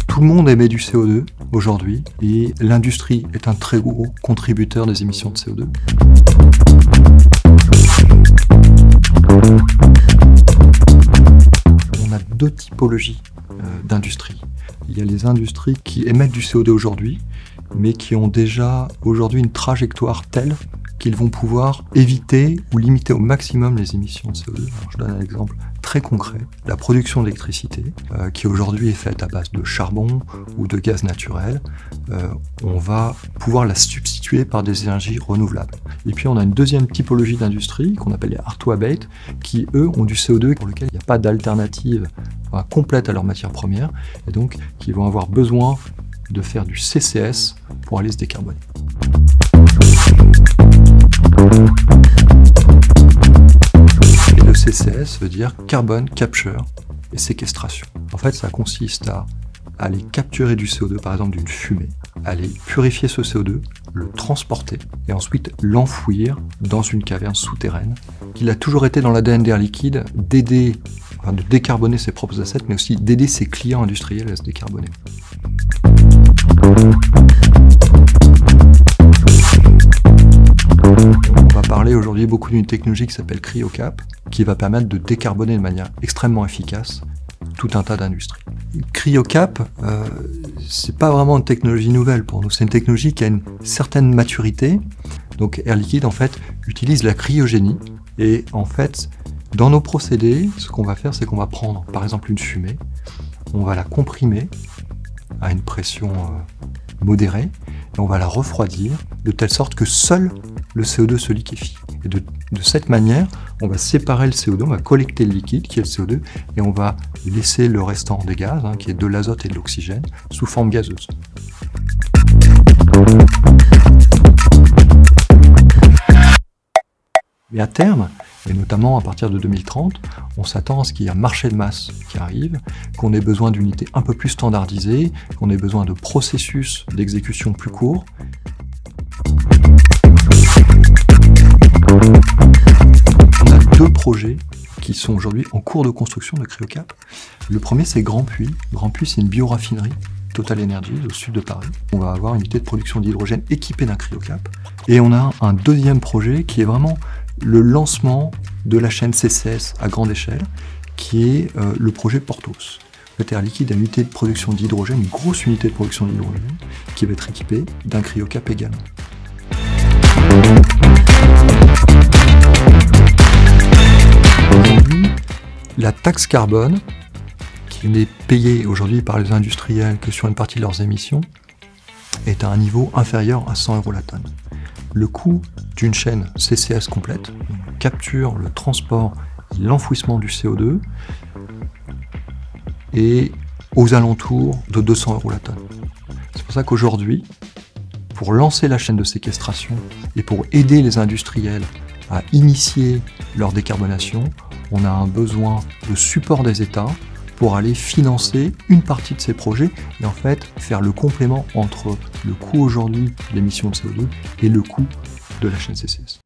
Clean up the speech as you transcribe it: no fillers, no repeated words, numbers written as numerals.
Tout le monde émet du CO2 aujourd'hui et l'industrie est un très gros contributeur des émissions de CO2. On a deux typologies d'industrie. Il y a les industries qui émettent du CO2 aujourd'hui, mais qui ont déjà aujourd'hui une trajectoire telle qu'ils vont pouvoir éviter ou limiter au maximum les émissions de CO2. Alors, je donne un exemple très concret. La production d'électricité, qui aujourd'hui est faite à base de charbon ou de gaz naturel, on va pouvoir la substituer par des énergies renouvelables. Et puis on a une deuxième typologie d'industrie qu'on appelle les hard to abate, qui eux ont du CO2 pour lequel il n'y a pas d'alternative complète à leur matière première, et donc qui vont avoir besoin de faire du CCS pour aller se décarboner. Et le CCS veut dire Carbon Capture et Séquestration. En fait, ça consiste à aller capturer du CO2, par exemple d'une fumée, aller purifier ce CO2, le transporter et ensuite l'enfouir dans une caverne souterraine. Il a toujours été dans l'ADN d'Air Liquide d'aider, de décarboner ses propres assets, mais aussi d'aider ses clients industriels à se décarboner. On va parler aujourd'hui beaucoup d'une technologie qui s'appelle CryoCap, qui va permettre de décarboner de manière extrêmement efficace tout un tas d'industries. CryoCap, c'est pas vraiment une technologie nouvelle pour nous, c'est une technologie qui a une certaine maturité. Donc Air Liquide en fait utilise la cryogénie et en fait dans nos procédés, ce qu'on va faire, c'est qu'on va prendre par exemple une fumée, on va la comprimer à une pression modérée et on va la refroidir de telle sorte que seul le CO2 se liquéfie. Et de cette manière, on va séparer le CO2, on va collecter le liquide qui est le CO2 et on va laisser le restant des gaz, qui est de l'azote et de l'oxygène, sous forme gazeuse. Mais à terme, et notamment à partir de 2030, on s'attend à ce qu'il y ait un marché de masse qui arrive, qu'on ait besoin d'unités un peu plus standardisées, qu'on ait besoin de processus d'exécution plus courts. On a deux projets qui sont aujourd'hui en cours de construction de CryoCap. Le premier, c'est Grand Puits. Grand Puits, c'est une bioraffinerie, Total Energies, au sud de Paris. On va avoir une unité de production d'hydrogène équipée d'un CryoCap. Et on a un deuxième projet qui est vraiment le lancement de la chaîne CCS à grande échelle, qui est le projet Porthos. Air Liquide a une unité de production d'hydrogène, une grosse unité de production d'hydrogène, qui va être équipée d'un CryoCap également. Aujourd'hui, la taxe carbone, qui n'est payée aujourd'hui par les industriels que sur une partie de leurs émissions, est à un niveau inférieur à 100 € la tonne. Le coût d'une chaîne CCS complète, donc capture, le transport et l'enfouissement du CO2, est aux alentours de 200 € la tonne. C'est pour ça qu'aujourd'hui, pour lancer la chaîne de séquestration et pour aider les industriels à initier leur décarbonation, on a un besoin de support des États pour aller financer une partie de ces projets et en fait faire le complément entre le coût aujourd'hui de l'émission de CO2 et le coût de la chaîne CCS.